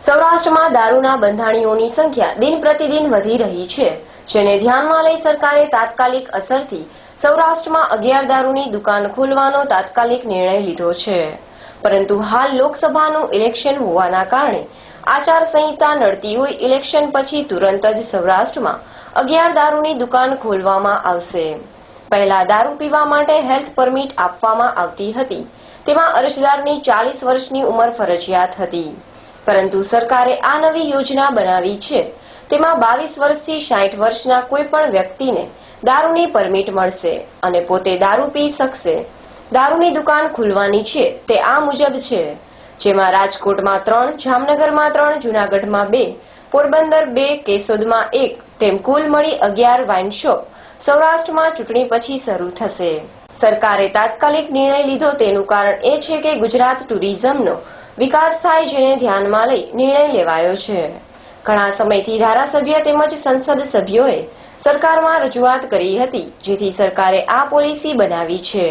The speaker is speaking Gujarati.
સૌરાષ્ટ્રમાં દારૂના બંધાણીઓની સંખ્યા દિન પ્રતિદિન વધી રહી છે, જેને ધ્યાનમાં લઈ સરકારે તાત્કાલિક અસરથી સૌરાષ્ટ્રમાં 11 દારૂની દુકાન ખોલવાનો તાત્કાલિક નિર્ણય લીધો છે. પરંતુ હાલ લોકસભાનું ઇલેક્શન હોવાના કારણે આચારસંહિતા નડતી હોય ઇલેક્શન પછી તુરંત જ સૌરાષ્ટ્રમાં 11 દારૂની દુકાન ખોલવામાં આવશે. પહેલા દારૂ પીવા માટે હેલ્થ પરમિટ આપવામાં આવતી હતી, તેમાં અરજદારની 40 વર્ષની ઉંમર ફરજિયાત હતી. પરંતુ સરકારે આ નવી યોજના બનાવી છે, તેમાં 22 વર્ષથી 60 વર્ષના કોઈ પણ વ્યક્તિને દારૂની પરમિટ મળશે અને પોતે દારૂ પી શકશે. દારૂની દુકાન ખુલવાની છે તે આ મુજબ છે, જેમાં રાજકોટમાં 3, જામનગરમાં 3, જૂનાગઢમાં 2, પોરબંદર 2, કેશોદમાં 1 તેમ કુલ મળી 11 વાઇન શોપ સૌરાષ્ટ્રમાં ચૂંટણી પછી શરૂ થશે. સરકારે તાત્કાલિક નિર્ણય લીધો તેનું કારણ એ છે કે ગુજરાત ટુરિઝમનો વિકાસ થાય, જેને ધ્યાનમાં લઈ નિર્ણય લેવાયો છે. ઘણા સમયથી ધારાસભ્ય તેમજ સંસદ સભ્યોએ સરકારમાં રજૂઆત કરી હતી, જેથી સરકારે આ પોલિસી બનાવી છે.